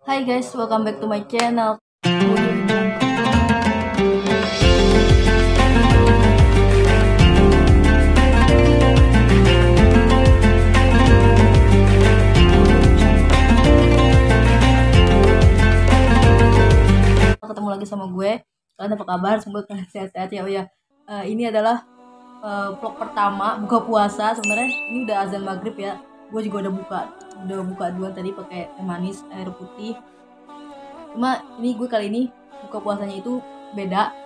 Hai guys, welcome back to my channel. Ketemu lagi sama gue. Kalian apa kabar? Semoga kalian sehat-sehat ya. Oh ya, ini adalah vlog pertama buka puasa. Sebenarnya ini udah azan maghrib ya. Gue juga udah buka duluan tadi pakai teh manis, air putih. Cuma ini gue kali ini buka puasanya itu beda.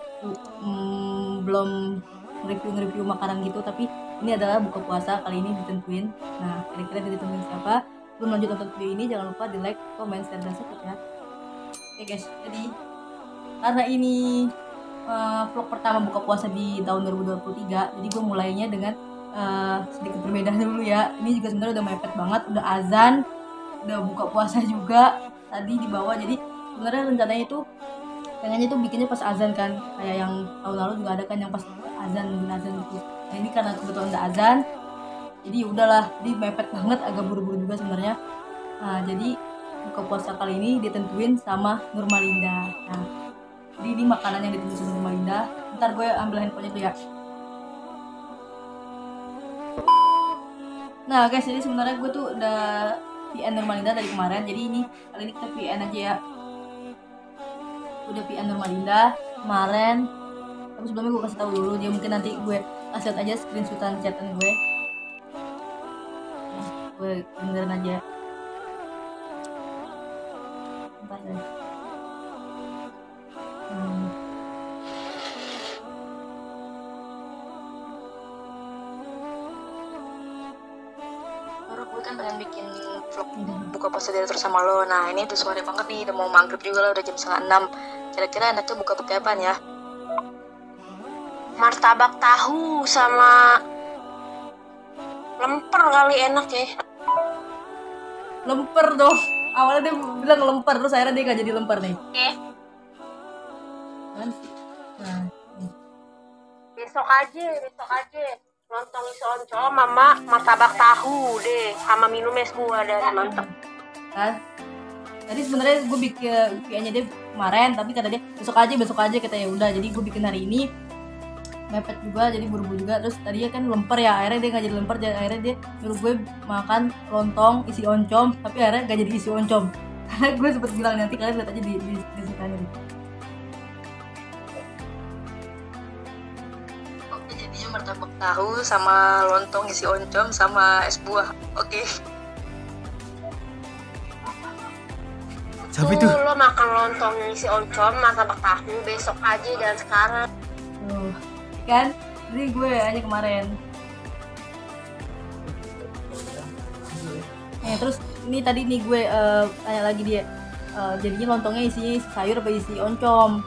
Belum review makanan gitu, tapi ini adalah buka puasa kali ini ditentuin. Nah, kira-kira ditentuin siapa? Belum lanjut nonton video ini, jangan lupa di like, comment, share, dan subscribe ya. Oke guys, jadi karena ini vlog pertama buka puasa di tahun 2023, jadi gue mulainya dengan sedikit berbeda dulu ya. Ini juga sebenarnya udah mepet banget, udah azan, udah buka puasa juga tadi di bawah. Jadi sebenarnya rencananya itu pengennya tuh bikinnya pas azan kan, kayak yang tahun lalu juga ada kan yang pas azan gitu. Nah ini karena kebetulan udah azan, jadi udahlah, jadi mepet banget, agak buru-buru juga sebenarnya. Nah jadi buka puasa kali ini ditentuin sama Nurmalinda. Nah jadi ini makanan yang ditentuin sama Nurmalinda. Ntar gue ambil handphonenya tuh ya. Nah guys, jadi sebenarnya gue tuh udah VN Nurmalinda dari kemarin. Jadi ini kali ini kita VN aja ya. Udah VN Nurmalinda kemarin. Tapi sebelumnya gue kasih tahu dulu, dia mungkin nanti gue kasih aja screenshotan chatan gue. Nah, gue dengerin aja. Bentar deh. Gue kan pengen bikin vlog buka puasa dari terus sama lo. Nah ini udah sore banget nih, udah mau maghrib juga lah, udah jam 5:30. Kira-kira enaknya buka pakai apaan ya? Martabak tahu sama lemper kali enak ya. Lemper dong. Awalnya dia bilang lemper, terus akhirnya dia gak jadi lemper nih. Oke. Nah, Besok aja. Lontong isi oncom mama martabak tahu deh, sama minum es buah dan mantep. kan tadi sebenarnya gue bikin kayaknya dia kemarin, tapi kata dia besok aja kata ya udah. Jadi gue bikin hari ini, mepet juga jadi buru-buru juga. Terus tadinya kan lemper ya, akhirnya dia gak jadi lemper, jadi akhirnya dia nyuruh gue makan lontong isi oncom, tapi akhirnya gak jadi isi oncom. Karena gue sempet bilang, nanti kalian lihat aja di ceritanya gitu. Oke, jadinya martabak tahu sama lontong isi oncom sama es buah. Oke. Tapi tuh lo makan lontong isi oncom, martabak tahu besok aja dan sekarang. Tuh, kan? Jadi gue aja kemarin. Terus ini tadi nih gue tanya lagi dia, jadinya lontongnya isinya isi sayur apa isi oncom?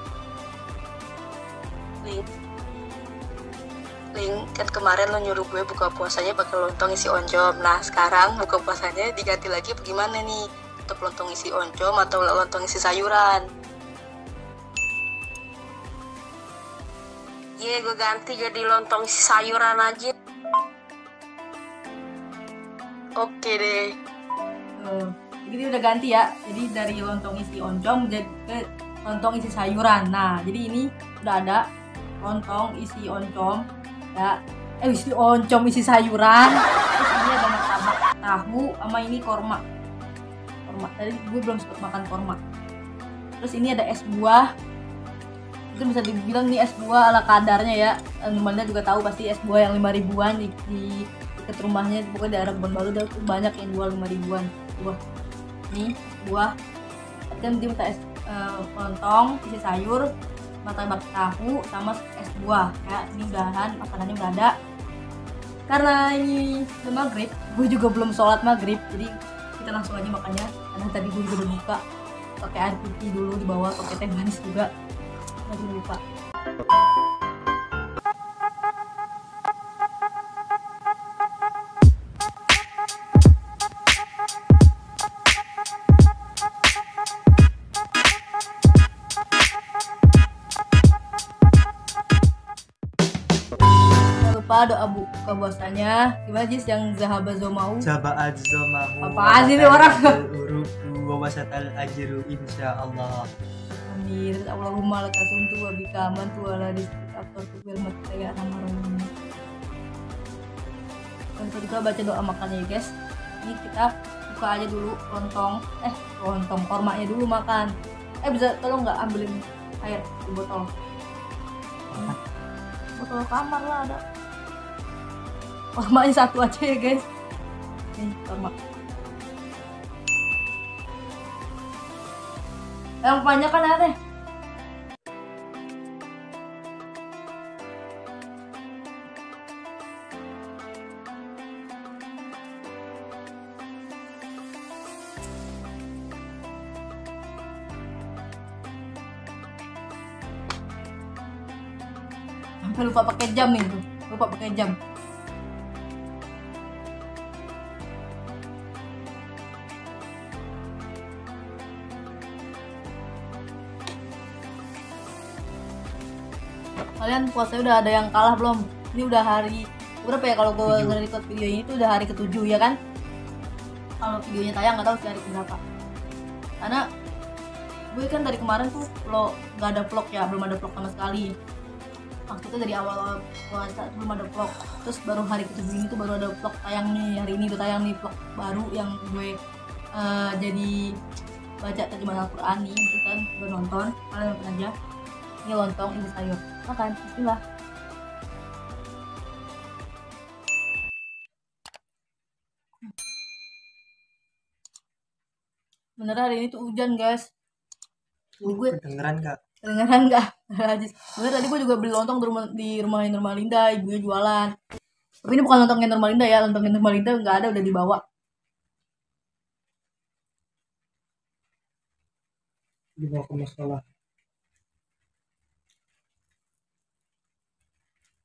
Link, kan kemarin lo nyuruh gue buka puasanya pakai lontong isi oncom. Nah sekarang buka puasanya diganti lagi apa gimana nih? Untuk lontong isi oncom atau lontong isi sayuran? Iya, gue ganti jadi lontong isi sayuran aja. Oke deh. Jadi udah ganti ya. Jadi dari lontong isi oncom jadi ke lontong isi sayuran. Nah, jadi ini udah ada lontong isi oncom ya. Isi oncom isi sayuran. Terus ini ada martabak tahu sama ini korma. Tadi gue belum sempat makan korma. Terus ini ada es buah. Itu bisa dibilang nih es buah ala kadarnya ya. Teman-teman juga tahu pasti es buah yang 5 ribuan di dekat rumahnya, pokoknya daerah Kebon Baru udah banyak yang jual 5 ribuan buah. Nih buah. Dan dia minta es lontong isi sayur, martabak tahu sama es buah ya. Ini udahan, makanannya udah ada. Karena ini udah maghrib, gue juga belum sholat maghrib, jadi kita langsung aja makannya. Karena tadi gue juga udah buka pakai air putih dulu di bawah, pakai teh manis juga. Masih lupa. Jangan lupa doa buka puasanya. Gimana Jis yang Zahaba Zomau? Jaba'at Zomahu. Apaan sih ini orang? Uruku wa wasatal ajru insyaallah. Amin. Allahumma lakasuntu wa bika amantu wa la rizqika aftartu bil mataya rahman. Kita juga baca doa makannya ya guys. Ini kita buka aja dulu lontong kormanya dulu makan. Bisa tolong nggak ambilin air di botol kamar lah ada. Kormanya satu aja ya guys. Nih korma. Yang banyak kan ada. Sampai lupa pakai jam nih tuh. Lupa pakai jam. Kalian puasanya udah ada yang kalah belum? Ini udah hari berapa ya kalau gue nge-record video ini tuh udah hari ke-7 ya kan? Kalau videonya tayang nggak tahu sih hari keberapa. Karena gue kan dari kemarin tuh nggak ada vlog ya, belum ada vlog sama sekali. Maksudnya dari awal puasa belum ada vlog. Terus baru hari ke-7 ini tuh baru ada vlog tayang nih. Hari ini udah tayang nih vlog baru yang gue jadi baca terjemahan Al-Quran nih. Terus kan gue nonton, kalian nonton aja. Ini lontong, ini sayur. Makan, bismillah. Beneran hari ini tuh hujan guys. Gue Kedengeran Kak? Kedengeran nggak? Bener tadi gue juga beli lontong di rumah Linda, ibunya jualan. Tapi ini bukan lontongnya Linda ya, lontongnya Linda nggak ada, udah dibawa. Dibawa ke musola.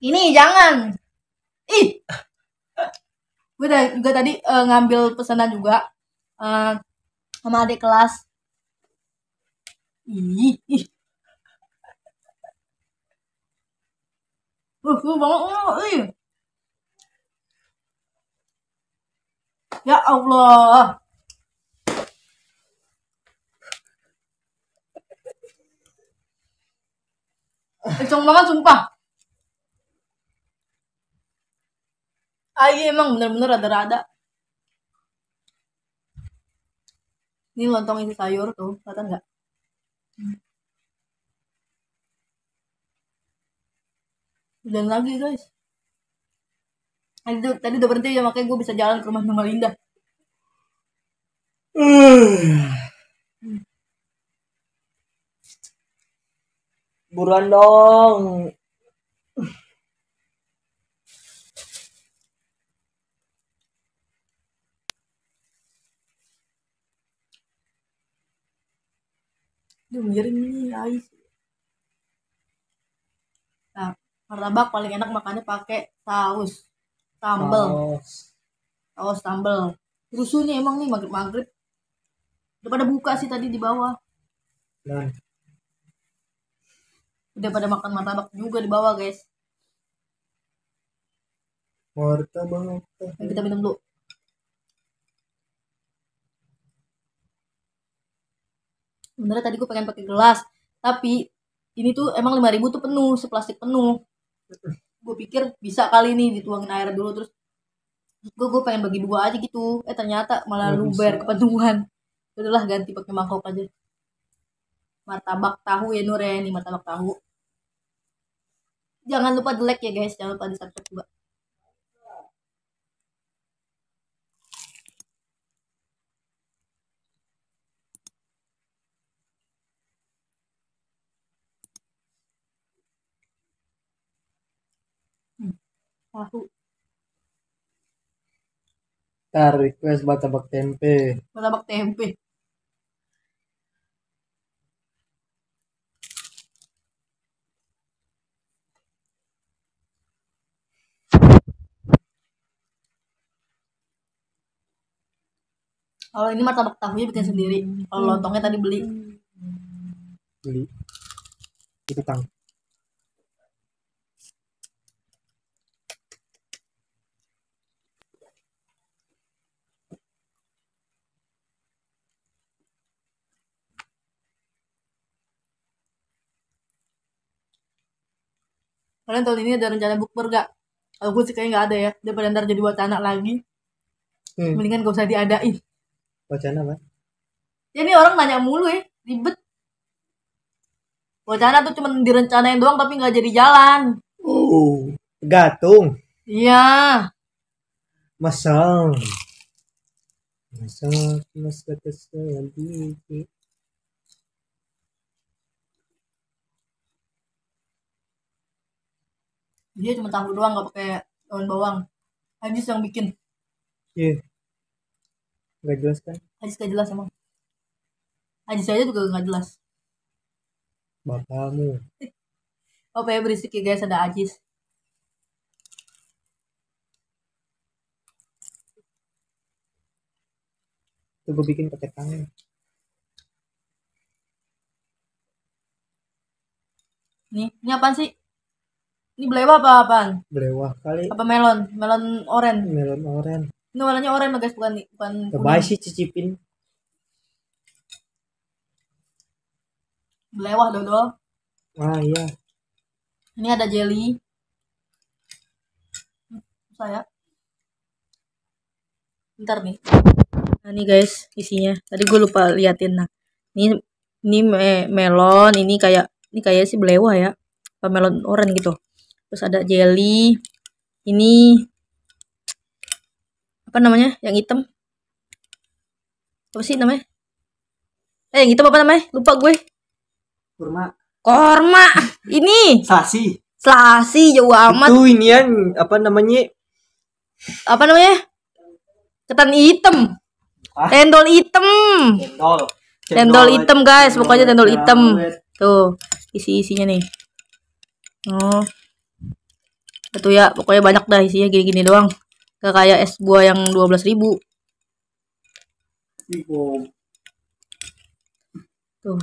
Ini jangan. Ih. Gue juga tadi ngambil pesanan juga sama adik kelas. Ih. Banget. Ya Allah. Kenceng banget sumpah. Iya emang bener-bener rada-rada. Ini lontong isi sayur tuh, kelihatan nggak? Hujan lagi guys. Tadi udah berhenti ya, makanya gue bisa jalan ke rumah Mama Linda. Buruan dong. Miring nih guys. Nah, martabak paling enak makannya pakai saus sambal. Saus sambal. Rusuhnya emang nih maghrib. Udah pada buka sih tadi di bawah. Dan udah pada makan martabak juga di bawah guys. martabak. Kita minum dulu. Sebenarnya tadi gue pengen pakai gelas, tapi ini tuh emang 5.000 tuh penuh, seplastik penuh. Gue pikir bisa kali nih dituangin air dulu, terus gue pengen bagi 2 aja gitu. Ternyata malah luber kepenuhan. Udahlah ganti pakai mangkok aja. Martabak tahu ya Nur ya, ini martabak tahu. Jangan lupa like ya guys, jangan lupa di subscribe juga. Tahu. Request martabak tempe. Martabak tempe. Kalau ini martabak tahunya bikin sendiri. Kalau lontongnya tadi beli. Itu Kang. Kalian tahun ini ada rencana bukber gak? Kalau gue sih kayaknya nggak ada ya. Daripada ntar jadi wacana lagi. Mendingan gak usah diadain. Wacana apa? Ya ini orang nanya mulu ya. Ribet. Wacana tuh cuma direncanain doang tapi nggak jadi jalan. Oh, gatung. Iya. Masang. Mas kata saya di. Dia cuma tahu doang nggak pakai daun bawang. Hadis yang bikin. Iya. Nggak jelas kan? Hadis gak jelas emang. Hadis aja juga nggak jelas. Bapakmu. Oh, ya berisik ya guys, ada Ajis. Tuh gue bikin pakai tangan. Nih, ini apaan sih? Ini belewah apa apaan? Belewah kali. Apa melon? Melon oren. Melon oren. Ini warnanya oren guys, bukan Coba kuning. sih cicipin. Belewah dodol. Ah iya. Ini ada jelly. Saya. Bentar nih. Nah nih guys, isinya. Tadi gue lupa liatin. Nah, ini melon. Ini kayak sih belewah ya. Apa melon oren gitu. Terus ada jelly. Ini apa namanya? Yang hitam. Apa sih namanya? Yang hitam apa namanya? Lupa gue. Korma. Ini selasi jauh amat. Itu inian apa namanya? Apa namanya? Ketan hitam. Cendol hitam. Cendol hitam guys, pokoknya cendol hitam. Tuh, isinya nih. Oh. Itu ya, pokoknya banyak dah isinya gini-gini doang. Gak kayak es buah yang 12.000. Tuh.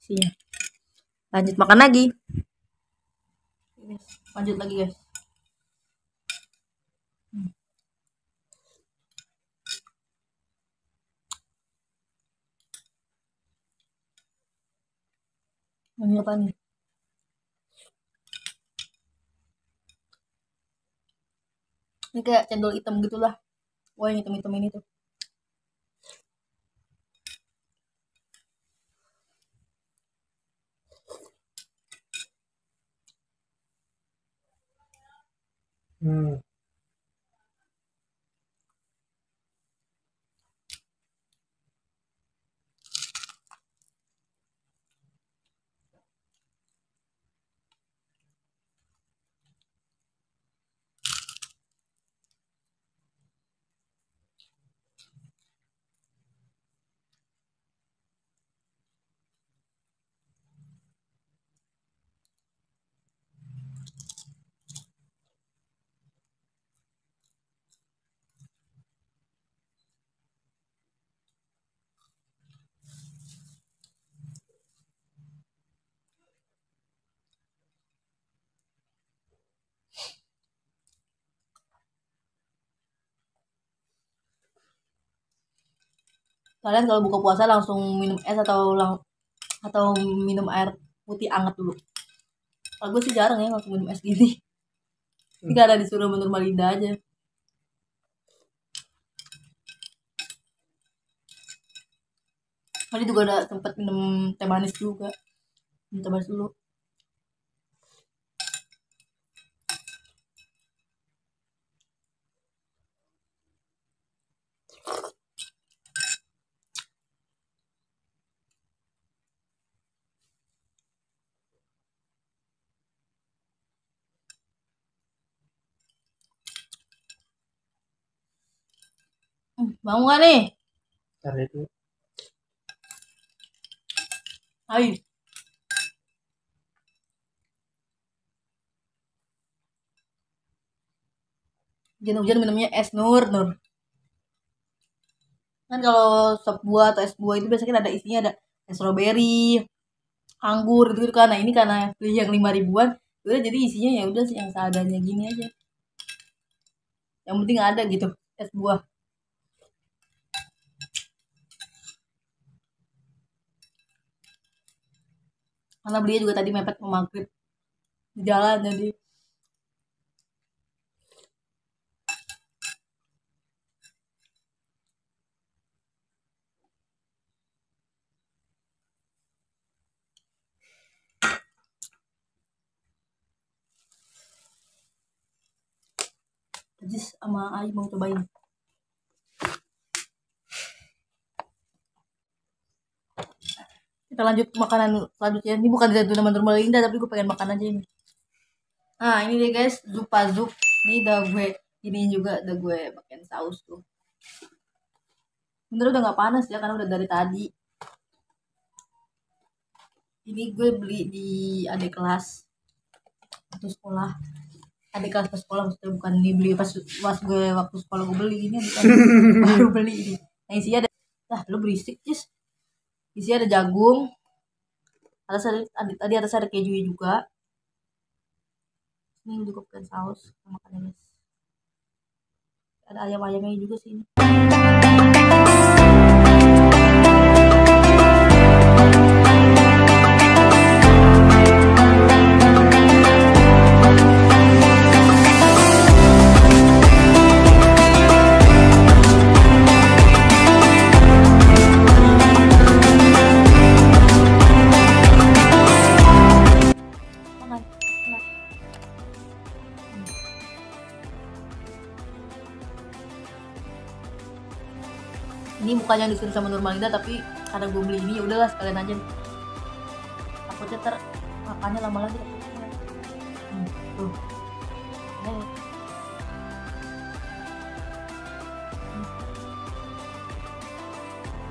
Isinya. Lanjut makan lagi. Lanjut lagi guys. Ini apa nih? Ini kayak cendol hitam gitulah. Wah, yang hitam-hitam ini tuh. Kalian kalau buka puasa langsung minum es atau minum air putih anget dulu. Kalau gue sih jarang ya langsung minum es gini. Ini karena disuruh normal lidah aja. Tadi juga ada sempat minum teh manis juga. Minum teh manis dulu. Mau gak nih? Ntar itu. Ayo. Hujan-hujan minumnya es nur. Kan kalau sop buah atau es buah itu biasanya ada isinya, ada es strawberry, anggur gitu kan. Nah ini karena beli yang 5.000-an, udah jadi isinya ya udah sih yang seadanya gini aja. Yang penting ada gitu es buah. Karena belinya juga tadi mepet mau maghrib. di jalan jadi. Jis sama Ai mau cobain. Kita lanjut makanan selanjutnya. Ini bukan dari normal Linda tapi gue pengen makan aja ini. Nah ini deh guys, Zupa Zup. Ini udah gue ini juga udah gue pakein saus tuh. Bener udah nggak panas ya karena udah dari tadi. Ini gue beli di adik kelas waktu sekolah. Adik kelas pas sekolah maksudnya, bukan ini beli pas gue waktu sekolah gue beli ini adik baru beli ini. Nah isinya ada, lu berisik Jis. Isinya ada jagung. Tadi atas ada keju juga. Ini juga pakai saus sama makannya guys. Ada ayam-ayamnya juga sih ini. Ini bukannya disuruh sama Nurmalinda tapi karena gue beli ini ya udahlah sekalian aja. Takutnya makannya lama lagi. Tuh.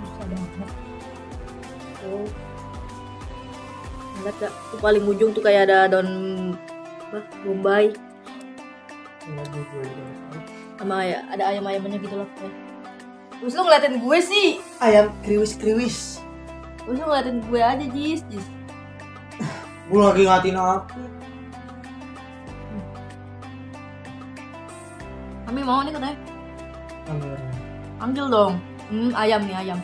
Bisa banget. Tuh. Lihat gak? Tuh paling ujung tuh kayak ada daun bombay. Sama ya, ada ayam-ayamnya gitu loh. Terus lu ngeliatin gue sih. Ayam kriwis. Terus lu ngeliatin gue aja Jis. Gue lagi ngatin aku. Kami mau nih katanya. Kamera. Ambil dong. Ayam nih ayam.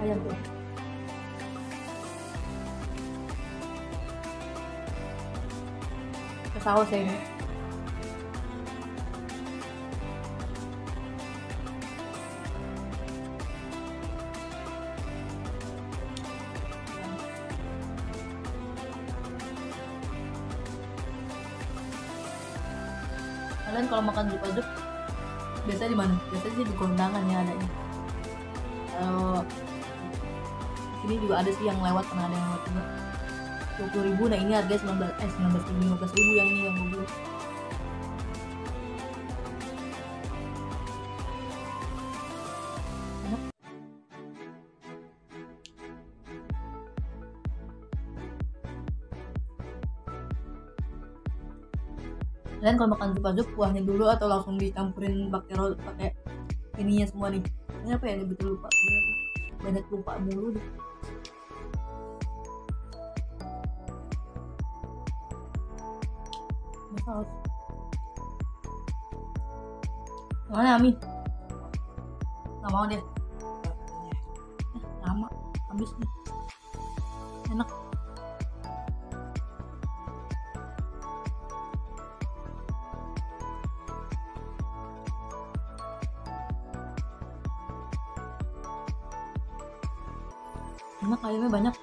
Ayam tuh. Ke saus ya ini. Kalian kalau makan Zupa Zup biasanya di mana? Biasanya sih di kondangan ya adanya. Kalau sini juga ada sih yang lewat, pernah ada yang lewat juga. 20.000, nah ini harganya 19.000, 15.000 yang ini yang gue beli. Kalian kalau makan Zupa Zup kuahnya dulu atau langsung dicampurin pakai ininya semua nih. Ini apa ya? Betul lupa. Banyak lupa mulu deh. Saus. Mana Ami? Gak mau deh. Lama. Habis nih. Enak. Enak, ayamnya banyak.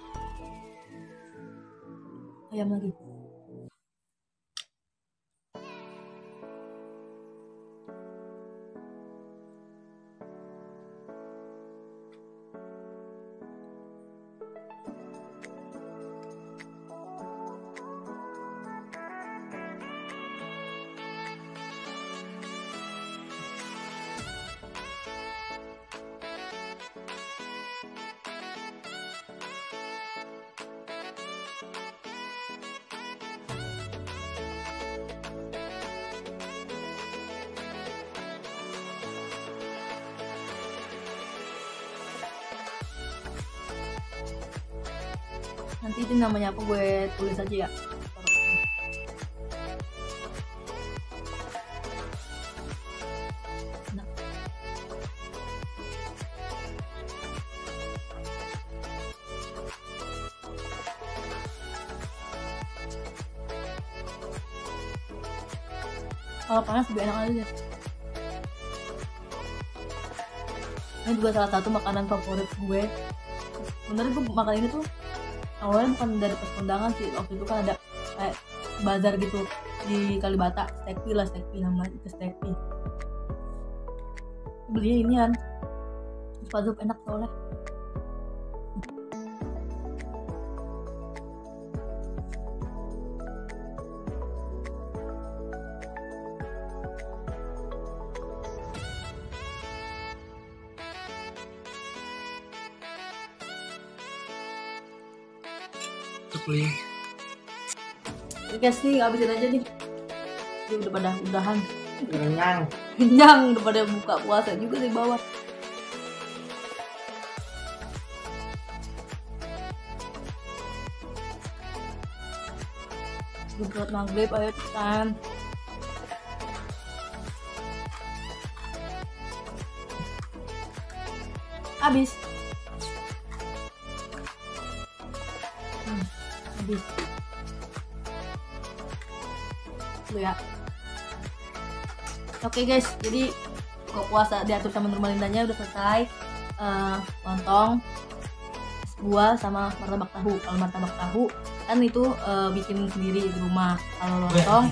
Ayam lagi. Nanti itu namanya apa gue tulis aja ya. Nah. Kalau panas lebih enak aja. Ini juga salah satu makanan favorit gue. Sebenarnya gue makan ini tuh awalnya bukan dari pas kondangan sih. Waktu itu kan ada kayak bazar gitu di Kalibata, Stekpi namanya, itu Stekpi. Belinya inian Spazuk, enak soalnya. Beli. Oke guys, nih habisin aja nih. Ini udah pada udahan. Kenyang. Kenyang, udah pada buka puasa juga di bawah. Buat maghrib, ayo cepetan. Habis. Habis. Dulu ya. Oke guys, jadi buka puasa diatur sama Nurmalindanya udah selesai. Lontong, es buah sama martabak tahu. Kalau martabak tahu kan itu bikin sendiri di rumah. Kalau lontong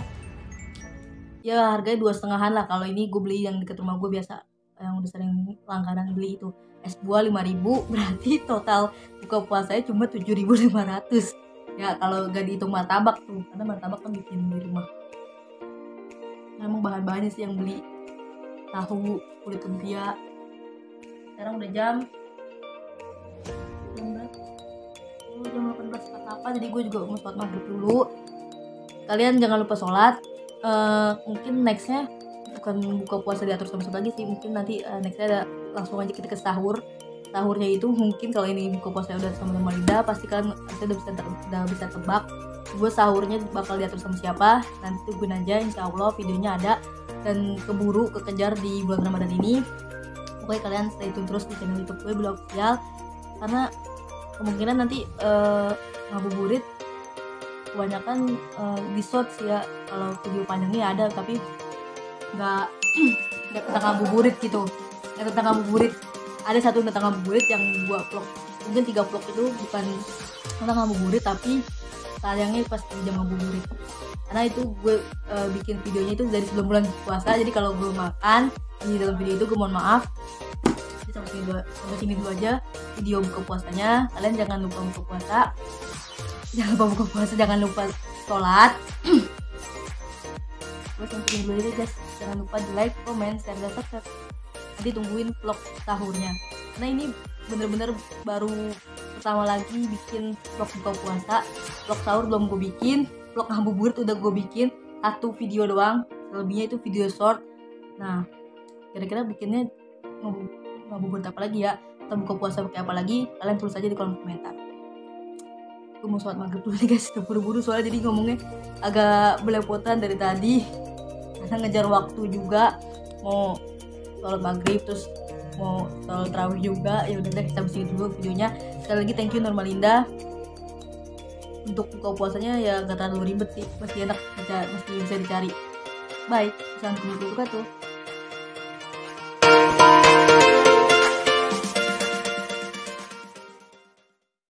ya harganya 2,5-an lah. Kalau ini gue beli yang deket rumah gue biasa, yang udah sering langganan beli itu. Es buah 5.000, berarti total buka puasanya cuma 7.500. Ya kalau gak dihitung martabak tuh, karena martabak kan bikin di rumah. Emang bahan-bahannya sih yang beli, tahu, kulit lumpia. Sekarang udah jam 18.48, jadi gue juga mau sholat maghrib dulu. Kalian jangan lupa sholat. Mungkin nextnya bukan buka puasa diatur sama lagi sih, mungkin nanti nextnya ada langsung aja kita ke sahur. Sahurnya itu mungkin kalau ini buka puasa udah sama Linda, pasti kan udah bisa tebak gue sahurnya bakal diatur sama siapa. Nanti tungguin aja, insya Allah videonya ada dan keburu kekejar di bulan Ramadan ini. Pokoknya kalian stay tune terus di channel YouTube gue Bella Official, karena kemungkinan nanti ngabuburit kebanyakan di short sih ya. Kalau video panjangnya ada, tapi nggak tentang ngabuburit gitu, nggak tentang ngabuburit. Ada satu tentang ngabuburit yang 2 vlog, mungkin 3 vlog itu bukan tentang ngabuburit, tapi sayangnya pas di jam ngabuburit. Karena itu gue bikin videonya itu dari sebelum bulan puasa, jadi kalau gue makan di dalam video itu gue mohon maaf. Jadi sampai sini dulu aja video buka puasanya. Kalian jangan lupa buka puasa, jangan lupa sholat. Terus yang penting dulu aja guys, jangan lupa di like, comment, share, dan subscribe. Nanti tungguin vlog sahurnya, karena ini bener-bener baru pertama lagi bikin vlog buka puasa. Vlog sahur belum gue bikin, vlog ngabuburit udah gue bikin 1 video doang, selebihnya itu video short. Nah, kira-kira bikinnya ngabuburit apa lagi ya, atau buka puasa pakai apa lagi, kalian tulis aja di kolom komentar. Gue mau sholat maghrib dulu nih guys, udah buru-buru soalnya, jadi ngomongnya agak belepotan dari tadi karena ngejar waktu juga, mau sholat maghrib terus mau sholat tarawih juga. Ya udah deh, kita habis dulu videonya. Sekali lagi thank you Nurmalinda. Untuk buka puasanya ya nggak terlalu ribet sih, masih enak, masih bisa dicari. Bye, assalamualaikum warahmatullahi wabarakatuh.